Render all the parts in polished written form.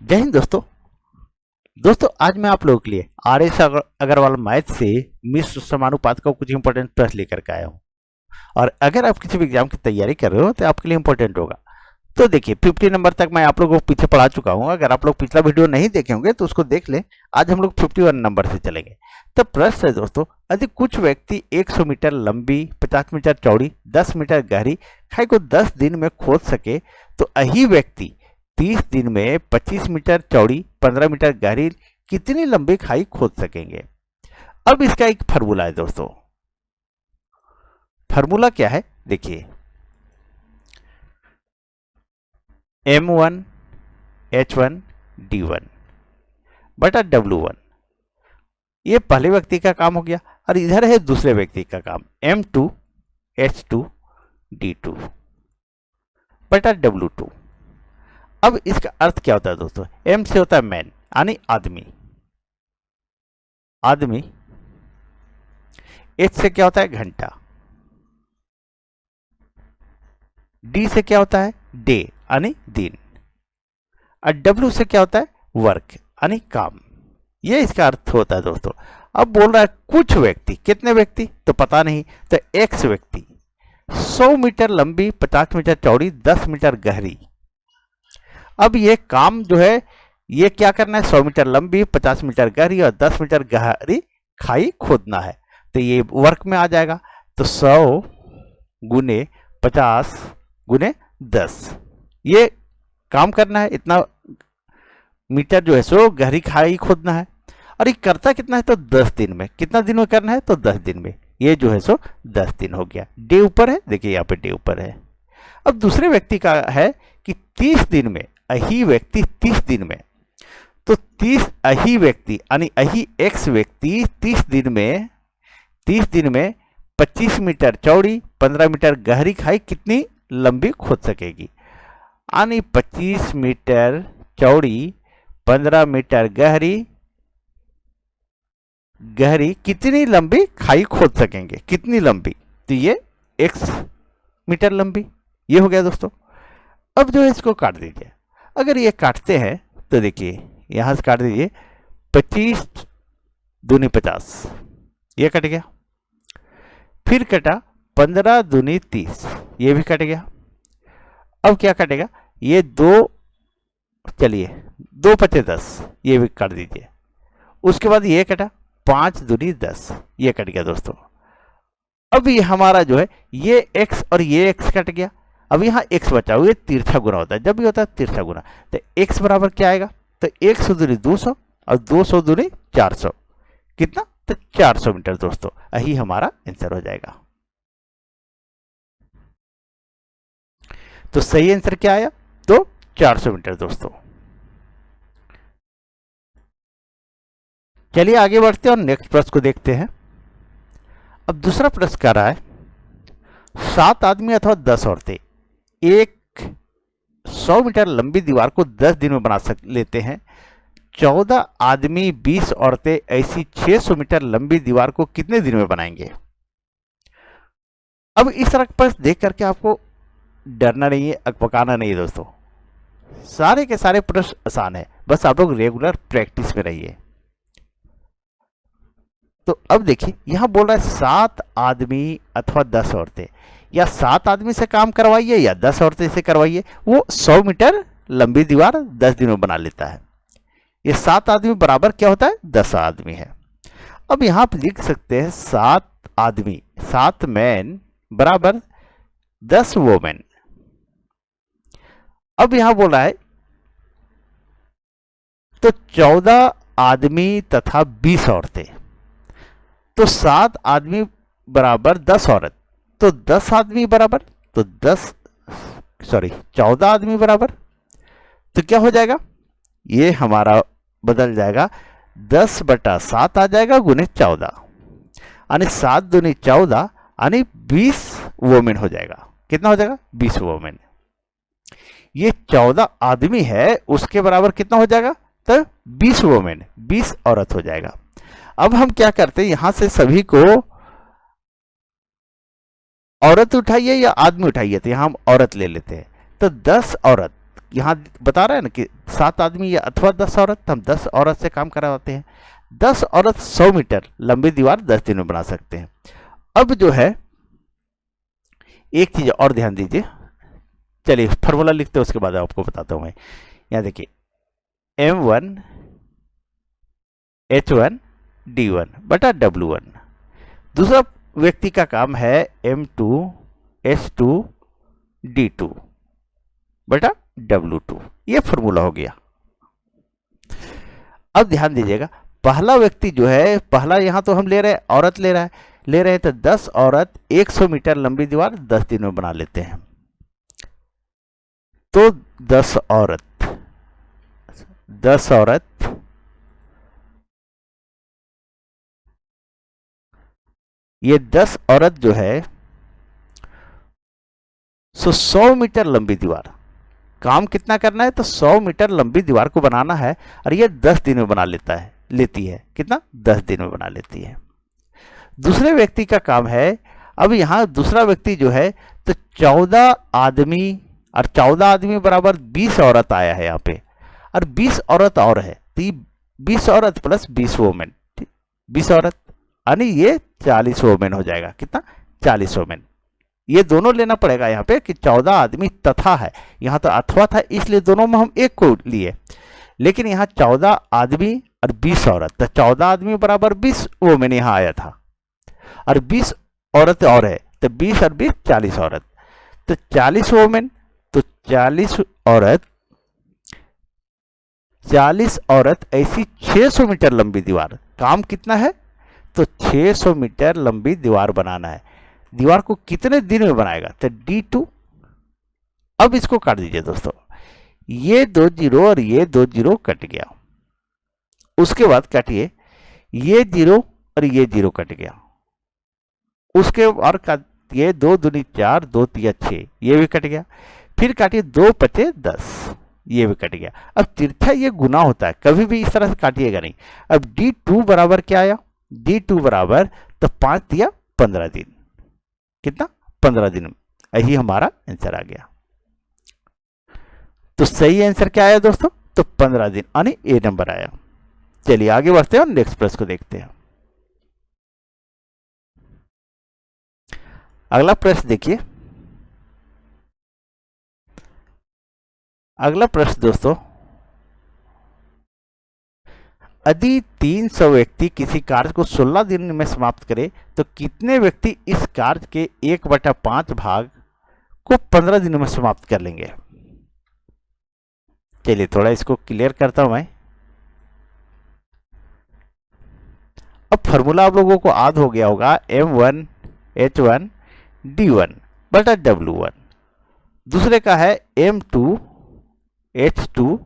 जय हिंद दोस्तों आज मैं आप लोगों के लिए आर.एस. अग्रवाल मैथ से मिश्र समानुपात का कुछ इंपॉर्टेंट प्रश्न लेकर के आया हूँ। और अगर आप किसी भी एग्जाम की तैयारी कर रहे हो तो आपके लिए इंपॉर्टेंट होगा। तो देखिए 50 नंबर तक मैं आप लोगों को पीछे पढ़ा चुका हूँ। अगर आप लोग पिछला वीडियो नहीं देखे होंगे तो उसको देख लें। आज हम लोग 51 नंबर से चलेंगे। तो प्रश्न है दोस्तों, यदि कुछ व्यक्ति 100 मीटर लंबी, 50 मीटर चौड़ी, 10 मीटर गहरी खाई को 10 दिन में खोद सके तो यही व्यक्ति 30 दिन में 25 मीटर चौड़ी, 15 मीटर गहरी कितनी लंबी खाई खोद सकेंगे। अब इसका एक फार्मूला है दोस्तों। फार्मूला क्या है देखिए, M1 H1 D1 बटा W1। ये पहले व्यक्ति का काम हो गया और इधर है दूसरे व्यक्ति का काम, M2 H2 D2 बटा W2। अब इसका अर्थ क्या होता है दोस्तों, M से होता है मैन यानी आदमी, H से क्या होता है घंटा, D से क्या होता है डे यानी दिन, और W से क्या होता है वर्क यानी काम। ये इसका अर्थ होता है दोस्तों। अब बोल रहा है कुछ व्यक्ति, कितने व्यक्ति तो पता नहीं, तो X व्यक्ति 100 मीटर लंबी, 50 मीटर चौड़ी, 10 मीटर गहरी। अब ये काम जो है ये क्या करना है, 100 मीटर लंबी, 50 मीटर गहरी और 10 मीटर गहरी खाई खोदना है। तो ये वर्क में आ जाएगा। तो 100 गुने 50 गुने 10 ये काम करना है। इतना मीटर जो है सो गहरी खाई खोदना है। और ये करता कितना है तो 10 दिन में। कितना दिन में करना है तो 10 दिन में। ये जो है सो 10 दिन हो गया। डे ऊपर है, देखिए यहाँ पे डे ऊपर है। अब दूसरे व्यक्ति का है कि 30 दिन में, यही व्यक्ति 30 दिन में, तो 30 यही व्यक्ति यानी यही X व्यक्ति 30 दिन में 25 मीटर चौड़ी, 15 मीटर गहरी खाई कितनी लंबी खोद सकेगी। यानी 25 मीटर चौड़ी, 15 मीटर गहरी कितनी लंबी खाई खोद सकेंगे, कितनी लंबी, तो ये X मीटर लंबी। ये हो गया दोस्तों। अब जो है इसको काट दीजिए। अगर ये काटते हैं तो देखिए यहां से काट दीजिए, 25 दूनी 50, ये कट गया। फिर कटा 15 दूनी 30, ये भी कट गया। अब क्या कटेगा, ये दो, चलिए 2 पचे 10, ये भी काट दीजिए। उसके बाद ये कटा 5 दूनी 10, ये कट गया दोस्तों। अब ये हमारा जो है ये x और ये x कट गया। अब यहाँ x बचा हुआ, ये तिरछा गुना होता है। जब भी होता है तिरछा गुना, तो x बराबर क्या आएगा, तो 100 दूनी 200 और 200 दूनी 400, कितना तो 400 मीटर दोस्तों। यही हमारा आंसर हो जाएगा। तो सही आंसर क्या आया, तो 400 मीटर दोस्तों। चलिए आगे बढ़ते हैं और नेक्स्ट प्रश्न को देखते हैं। अब दूसरा प्रश्न कह रहा है 7 आदमी अथवा 10 औरतें एक 100 मीटर लंबी दीवार को 10 दिन में बना लेते हैं। 14 आदमी 20 औरतें ऐसी 600 मीटर लंबी दीवार को कितने दिन में बनाएंगे। अब इस तरह का प्रश्न देख करके आपको डरना नहीं है, अकबकाना नहीं है दोस्तों। सारे के सारे प्रश्न आसान है, बस आप लोग रेगुलर प्रैक्टिस में रहिए। तो अब देखिए यहां बोल रहा है 7 आदमी अथवा 10 औरतें, या 7 आदमी से काम करवाइए या 10 औरतें से करवाइए, वो 100 मीटर लंबी दीवार 10 दिन में बना लेता है। ये 7 आदमी बराबर क्या होता है 10 आदमी है। अब यहां आप लिख सकते हैं 7 आदमी, 7 मैन बराबर 10 वोमेन। अब यहां बोला है तो 14 आदमी तथा 20 औरतें, तो 7 आदमी बराबर 10 औरत, तो 10 आदमी बराबर, तो 14 आदमी बराबर, तो क्या हो जाएगा, ये हमारा बदल जाएगा 10 बटा 7 आ जाएगा गुने 14, यानी 7 दूनी 14 यानी 20 वोमेन हो जाएगा। कितना हो जाएगा 20 वोमेन। ये 14 आदमी है, उसके बराबर कितना हो जाएगा, तो 20 वोमेन, 20 औरत हो जाएगा। अब हम क्या करते हैं, यहां से सभी को औरत उठाइए या आदमी उठाइए, तो यहां हम औरत ले लेते हैं। तो 10 औरत यहाँ बता रहा है ना कि 7 आदमी या अथवा 10 औरत, हम 10 औरत से काम करवाते हैं। 10 औरत 100 मीटर लंबी दीवार 10 दिन में बना सकते हैं। अब जो है एक चीज और ध्यान दीजिए, चलिए फॉर्मूला लिखते हैं, उसके बाद आपको बताता हूं मैं। यहाँ देखिए M1 H1 D1 बटा W1। दूसरा व्यक्ति का काम है M2 H2 D2 बटा W2। ये फॉर्मूला हो गया। अब ध्यान दीजिएगा, पहला व्यक्ति जो है, पहला यहां तो हम ले रहे हैं, औरत ले रहे हैं, तो 10 औरत 100 मीटर लंबी दीवार 10 दिन में बना लेते हैं। तो 10 औरत ये 10 औरत जो है 100 मीटर लंबी दीवार, काम कितना करना है, तो 100 मीटर लंबी दीवार को बनाना है, और ये 10 दिन में बना लेती है। कितना? 10 दिन में बना लेती है। दूसरे व्यक्ति का काम है, अब यहां दूसरा व्यक्ति जो है, तो 14 आदमी, और 14 आदमी बराबर 20 औरत आया है यहाँ पे, और 20 औरत और है, तो 20 औरत प्लस 20 वोमेन, 20 औरत, यानी ये 40 वोमेन हो जाएगा। कितना? 40 वोमेन। ये दोनों लेना पड़ेगा यहाँ पे कि 14 आदमी तथा है, यहाँ तो अथवा था, इसलिए दोनों में हम एक को लिए, लेकिन यहाँ 14 आदमी और 20 औरत, तो 14 आदमी बराबर 20 वोमेन यहाँ आया था, और 20 औरत और है, तो 20 और 20 40 औरत, तो 40 वोमेन, तो 40 औरत ऐसी 600 मीटर लंबी दीवार, काम कितना है, तो 600 मीटर लंबी दीवार बनाना है। दीवार को कितने दिन में बनाएगा, तो D2। अब इसको काट दीजिए दोस्तों, ये 2 जीरो और ये 2 जीरो कट गया, उसके बाद काटिए, ये 0 और ये 0 कट गया, उसके बाद ये 2 दूनी 4, 2 तिया 6, ये भी कट गया, फिर काटिए 2 पचे 10, ये भी कट गया। अब तिरछा ये गुना होता है, कभी भी इस तरह से काटिएगा नहीं। अब D2 बराबर क्या आया, D2 बराबर, तो 5 तिया 15 दिन, कितना? 15 दिन। यही हमारा आंसर आ गया। तो सही आंसर क्या आया दोस्तों, तो 15 दिन, यानी ए नंबर आया। चलिए आगे बढ़ते हैं और नेक्स्ट प्रश्न को देखते हैं। अगला प्रश्न देखिए, अगला प्रश्न दोस्तों, यदि 300 व्यक्ति किसी कार्य को 16 दिन में समाप्त करें, तो कितने व्यक्ति इस कार्य के 1/5 भाग को 15 दिनों में समाप्त कर लेंगे। चलिए थोड़ा इसको क्लियर करता हूं मैं। अब फॉर्मूला आप लोगों को याद हो गया होगा, M1 H1 D1 बटा W1। दूसरे का है M2 H2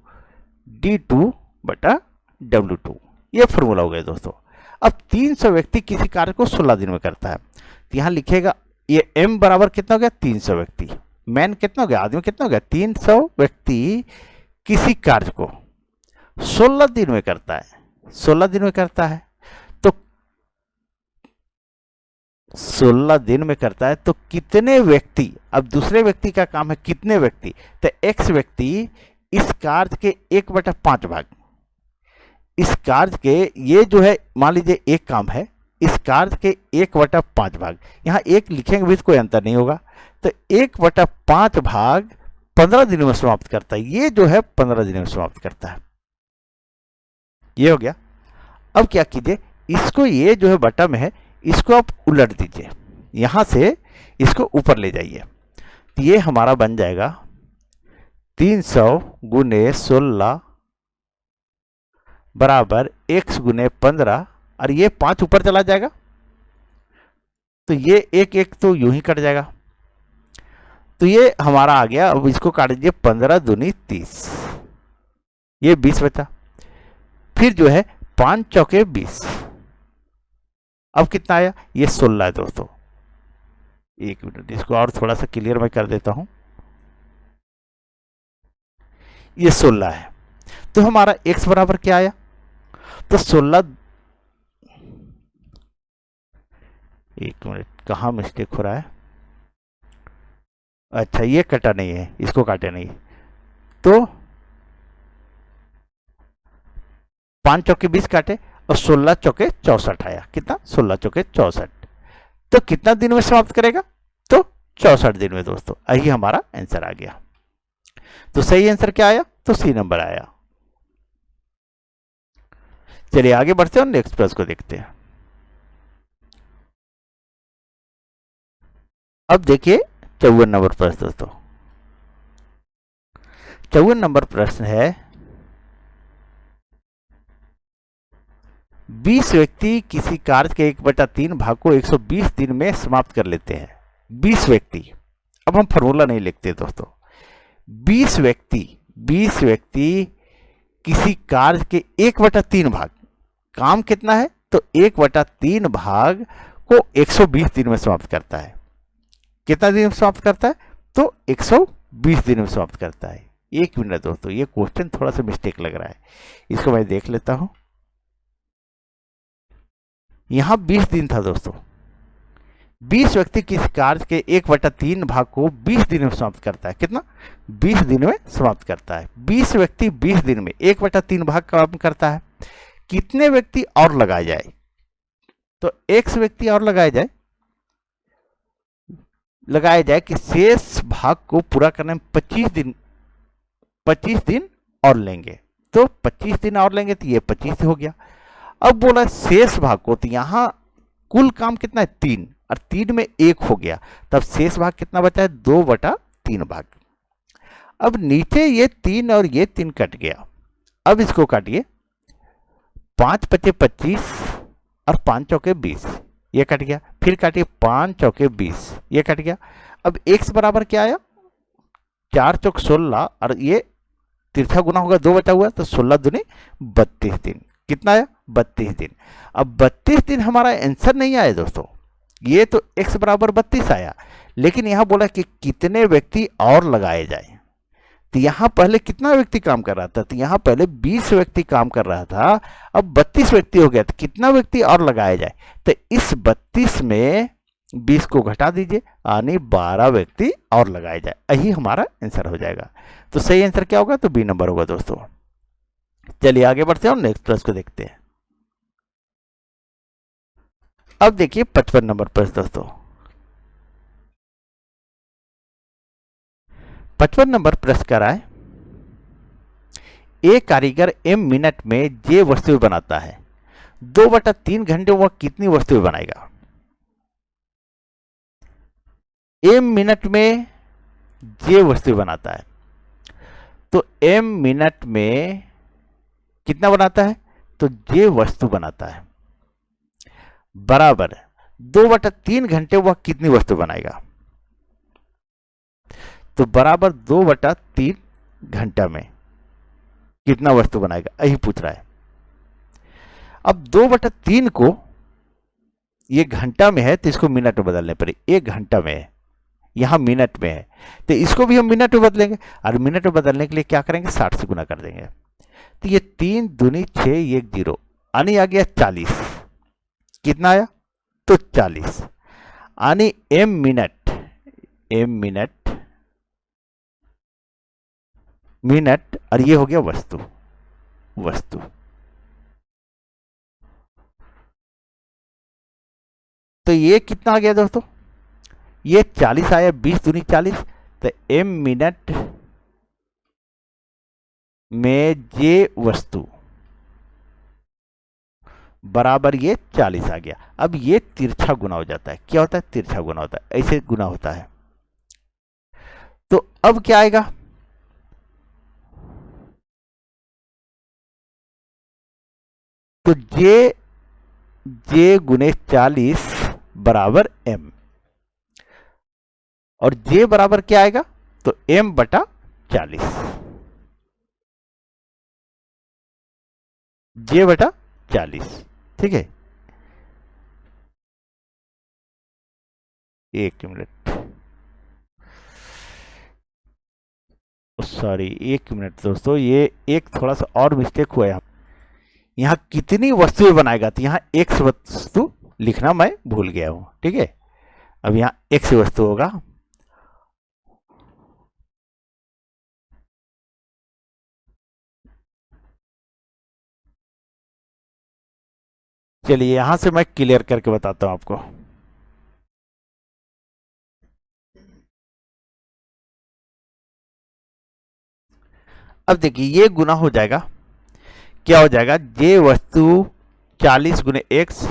D2 बटा W2। ये फॉर्मूला हो गया दोस्तों। अब 300 व्यक्ति किसी कार्य को 16 दिन में करता है, तो यहां लिखेगा ये M बराबर कितना हो गया, 300 व्यक्ति, मैन कितना हो गया, आदमी कितना हो गया, 300 व्यक्ति किसी कार्य को 16 दिन में करता है, 16 दिन में करता है, तो 16 दिन में करता है, तो कितने व्यक्ति, अब दूसरे व्यक्ति का काम है कितने व्यक्ति, तो X व्यक्ति इस कार्य के 1/5 भाग, इस कार्य के, ये जो है मान लीजिए एक काम है, इस कार्य के 1/5 भाग, यहां एक लिखेंगे भी तो कोई अंतर नहीं होगा, तो 1/5 भाग 15 दिनों में समाप्त करता है। ये जो है 15 दिनों में समाप्त करता है। ये हो गया। अब क्या कीजिए, इसको, ये जो है बटा में है, इसको आप उलट दीजिए, यहां से इसको ऊपर ले जाइए, तो ये हमारा बन जाएगा 300 गुने 16 बराबर x गुने 15, और ये 5 ऊपर चला जाएगा, तो ये एक एक तो यूं ही कट जाएगा, तो ये हमारा आ गया। अब इसको काट दीजिए, 15 दूनी 30, ये 20 बचा, फिर जो है 5 चौके 20, अब कितना आया, ये 16 है दोस्तों। एक मिनट, इसको और थोड़ा सा क्लियर मैं कर देता हूं, ये 16 है, तो हमारा x बराबर क्या आया, तो 16, एक मिनट कहां मिस्टेक हो रहा है, अच्छा ये कटा नहीं है, इसको काटे नहीं, तो 5 चौके 20 काटे और 16 चौके 64 आया। कितना? 16 चौके 64। तो कितना दिन में समाप्त करेगा? तो 64 दिन में दोस्तों। यही हमारा आंसर आ गया। तो सही आंसर क्या आया? तो सी नंबर आया। चलिए आगे बढ़ते हैं और नेक्स्ट प्रश्न को देखते हैं। अब देखिए 54 नंबर प्रश्न दोस्तों। 54 नंबर प्रश्न है, 20 व्यक्ति किसी कार्य के 1/3 भाग को 120 दिन में समाप्त कर लेते हैं। 20 व्यक्ति, अब हम फॉर्मूला नहीं लिखते दोस्तों। 20 व्यक्ति किसी कार्य के 1/3 भाग, काम कितना है? तो 1/3 भाग को 120 दिन में समाप्त करता है। कितना दिन में समाप्त करता है? तो 120 दिन में समाप्त करता है। 1 मिनट दोस्तों, ये क्वेश्चन थोड़ा सा मिस्टेक लग रहा है, इसको मैं देख लेता हूं। यहां 20 दिन था दोस्तों। 20 व्यक्ति किसी कार्य के 1/3 भाग को 20 दिन में समाप्त करता है। कितना? 20 दिन में समाप्त करता है। 20 व्यक्ति 20 दिन में 1/3 भाग काम करता है। कितने व्यक्ति और लगाए जाए? तो एक व्यक्ति और लगाया जाए कि शेष भाग को पूरा करने में 25 दिन और लेंगे। तो 25 दिन और लेंगे तो ये 25 हो गया। अब बोला शेष भाग को, तो यहां कुल काम कितना है? 3, और 3 में 1 हो गया, तब शेष भाग कितना बचा है? 2/3 भाग। अब नीचे ये 3 और ये 3 कट गया। अब इसको काटिए, 5 × 5 = 25 और 5 चौके 20, ये कट गया। फिर काटिए 5 चौके 20, ये कट गया। अब x बराबर क्या आया? 4 चौक 16, और ये तिरछा गुना होगा 2 बचा हुआ, तो 16 दूनी 32 दिन। कितना आया? 32 दिन। अब 32 दिन हमारा आंसर नहीं आया दोस्तों, ये तो x बराबर 32 आया, लेकिन यहां बोला कि कितने व्यक्ति और लगाए जाए। तो यहां पहले कितना व्यक्ति काम कर रहा था? तो यहां पहले 20 व्यक्ति काम कर रहा था, अब 32 व्यक्ति हो गया, तो कितना व्यक्ति और लगाया जाए? तो इस 32 में 20 को घटा दीजिए, यानी 12 व्यक्ति और लगाए जाए। यही हमारा आंसर हो जाएगा। तो सही आंसर क्या होगा? तो बी नंबर होगा दोस्तों। चलिए आगे बढ़ते हैं और नेक्स्ट प्रश्न को देखते हैं। अब देखिए 55 नंबर प्रश्न दोस्तों। 55 नंबर प्रश्न कर रहा है, एक कारीगर m मिनट में जे वस्तुएं बनाता है, 2/3 घंटे वह कितनी वस्तुएं बनाएगा? m मिनट में जे वस्तुएं बनाता है, तो m मिनट में कितना बनाता है? तो जे वस्तु बनाता है, बराबर 2/3 घंटे वह कितनी वस्तु बनाएगा? तो बराबर 2/3 घंटा में कितना वस्तु बनाएगा, यही पूछ रहा है। अब 2/3 को, ये घंटा में है तो इसको मिनट में बदलने पर, 1 घंटा में है, यहां मिनट में है, तो इसको भी हम मिनट में बदलेंगे, और मिनट में बदलने के लिए क्या करेंगे? 60 से गुना कर देंगे। तो ये 3 दूनी 6, 1 0, यानी आ गया 40। कितना आया? तो 40, यानी m मिनट, और ये हो गया वस्तु। तो ये कितना आ गया दोस्तों? ये 40 आया, 20 दूनी 40, तो m मिनट में जे वस्तु बराबर ये 40 आ गया। अब ये तिरछा गुना हो जाता है। क्या होता है? तिरछा गुना होता है, ऐसे गुना होता है। तो अब क्या आएगा? तो जे गुने 40 बराबर m, और जे बराबर क्या आएगा? तो m/40, j/40। ठीक है, 1 मिनट, सॉरी 1 मिनट दोस्तों, ये एक थोड़ा सा और मिस्टेक हुआ है। यहाँ कितनी वस्तुएं बनाएगा, तो यहाँ x वस्तु लिखना मैं भूल गया हूं। ठीक है, अब यहाँ x वस्तु होगा, चलिए यहां से मैं क्लियर करके बताता हूं आपको। अब देखिए ये गुना हो जाएगा, क्या हो जाएगा, जे वस्तु 40 गुने एक्स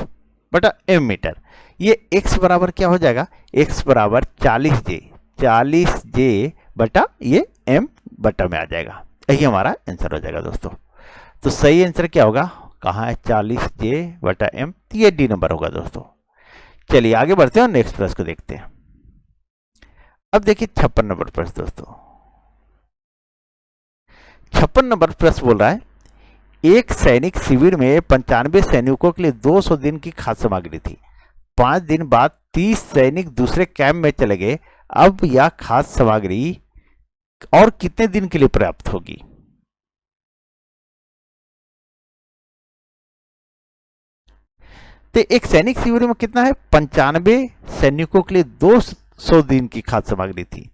बटा एम मीटर। ये x बराबर क्या हो जाएगा, x बराबर 40J बटा ये m बटा में आ जाएगा। यही हमारा आंसर हो जाएगा दोस्तों। तो सही आंसर क्या होगा, कहाँ है 40J बटा m, तो ये डी नंबर होगा दोस्तों। चलिए आगे बढ़ते हैं और नेक्स्ट प्रश्न को देखते हैं। अब देखिए 56 नंबर प्रश्न दोस्तों। 56 नंबर प्रश्न बोल रहा है, एक सैनिक शिविर में 95 सैनिकों के लिए 200 दिन की खाद्य सामग्री थी। 5 दिन बाद 30 सैनिक दूसरे कैंप में चले गए। अब यह खाद्य सामग्री और कितने दिन के लिए पर्याप्त होगी। तो एक सैनिक शिविर में कितना है, 95 सैनिकों के लिए 200 दिन की खाद्य सामग्री थी।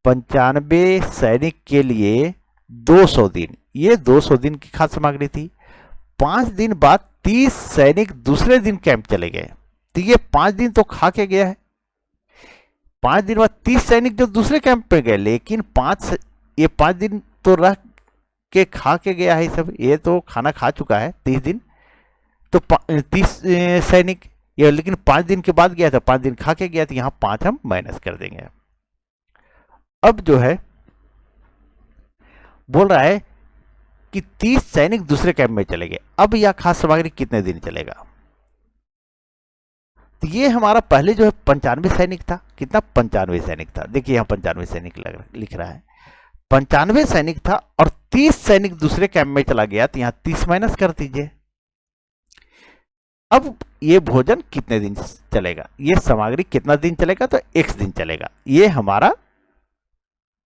95 सैनिक के लिए 200 दिन, ये 200 दिन की खाद्य सामग्री थी। 5 दिन बाद 30 सैनिक दूसरे दिन कैंप चले गए, तो ये 5 दिन तो खा के गया है। 5 दिन बाद 30 सैनिक जो दूसरे कैंप पे गए, लेकिन 5 दिन तो रह के खा के गया है सब, ये तो खाना खा चुका है 30 दिन। तो 30 सैनिक ये, लेकिन 5 दिन के बाद गया था, 5 दिन खा के गया, तो यहां 5 हम माइनस कर देंगे। अब जो है बोल रहा है कि 30 सैनिक दूसरे कैंप में चले गए। अब यह खाद्य सामग्री कितने दिन चलेगा। तो ये हमारा पहले जो है 95 सैनिक था, कितना 95 सैनिक था, देखिए यहाँ 95 सैनिक लिख रहा है, 95 सैनिक था और 30 सैनिक दूसरे कैंप में चला गया, तो यहाँ 30 माइनस कर दीजिए। अब ये भोजन कितने दिन चलेगा, ये सामग्री कितना दिन चलेगा, तो x दिन चलेगा। ये हमारा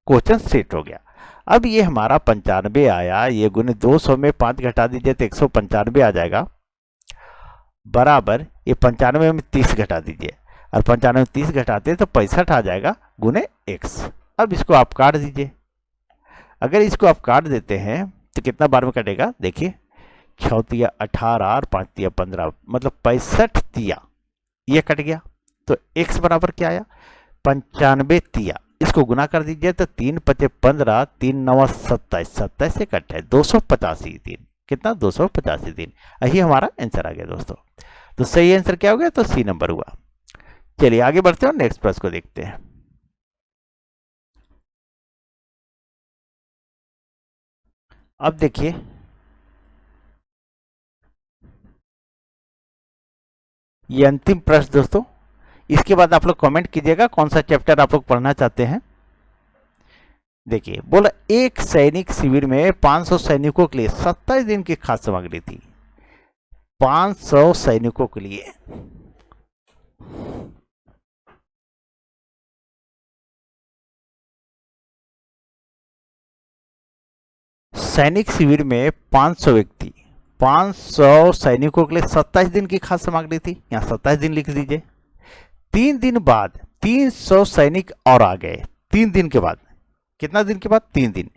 क्वेश्चन सेट हो गया। अब ये हमारा 95 आया, ये गुने 200 में 5 घटा दीजिए तो 195 आ जाएगा, बराबर ये 95 में 30 घटा दीजिए, और 95 में 30 घटाते तो 65 आ जाएगा गुने x। अब इसको आप काट दीजिए। अगर इसको आप काट देते हैं तो कितना बार में कटेगा, देखिए 6 तिया 18 और 5 तिया 15, मतलब 65 तिया ये कट गया। तो x बराबर क्या आया, 95 तिया, इसको गुना कर दीजिए तो 3 पचे 15, 3 9 27, 27 से कट है 285 दिन, कितना 285 दिन। यही हमारा आंसर आ गया दोस्तों। तो सही आंसर क्या हो गया, तो सी नंबर हुआ। चलिए आगे बढ़ते हैं और नेक्स्ट प्रश्न को देखते हैं। अब देखिए ये अंतिम प्रश्न दोस्तों, इसके बाद आप लोग कमेंट कीजिएगा कौन सा चैप्टर आप लोग पढ़ना चाहते हैं। देखिए बोला, एक सैनिक शिविर में 500 सैनिकों के लिए 27 दिन की खाद्य सामग्री थी। 500 सैनिकों के लिए सैनिक शिविर में 500 व्यक्ति, 500 सैनिकों के लिए 27 दिन की खाद्य सामग्री थी, यहाँ 27 दिन लिख दीजिए। 3 दिन बाद 300 सैनिक और आ गए। 3 दिन के बाद, कितना दिन के बाद, 3 दिन,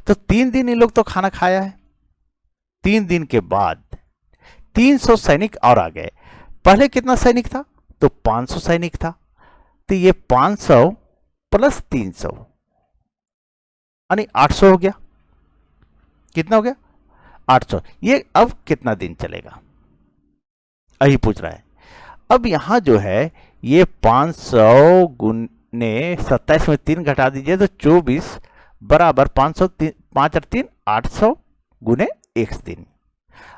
तो 3 दिन इन लोग तो खाना खाया है। 3 दिन के बाद 300 सैनिक और आ गए। पहले कितना सैनिक था, तो 500 सैनिक था, तो ये 500 प्लस 300 यानी 800 हो गया। कितना हो गया, 800। ये अब कितना दिन चलेगा, यही पूछ रहा है। अब यहां जो है ये 500 गुने 27 में 3 घटा दीजिए तो 24 बराबर 500, 5 और 3 800 गुने x दिन।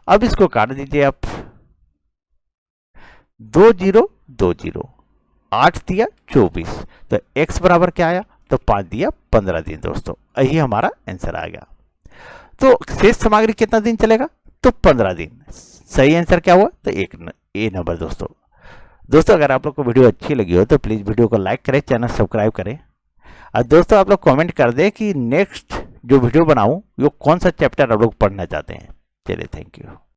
अब इसको काट दीजिए आप, 2 0 2 0, 8 दिया 24, तो x बराबर क्या आया, तो 5 दिया 15 दिन दोस्तों। यही हमारा आंसर आ गया। तो शेष सामग्री कितना दिन चलेगा, तो 15 दिन। सही आंसर क्या हुआ, तो ए नंबर दोस्तों। दोस्तों अगर आप लोग को वीडियो अच्छी लगी हो तो प्लीज़ वीडियो को लाइक करें, चैनल सब्सक्राइब करें, और दोस्तों आप लोग कमेंट कर दें कि नेक्स्ट जो वीडियो बनाऊं वो कौन सा चैप्टर आप लोग पढ़ना चाहते हैं। चलिए थैंक यू।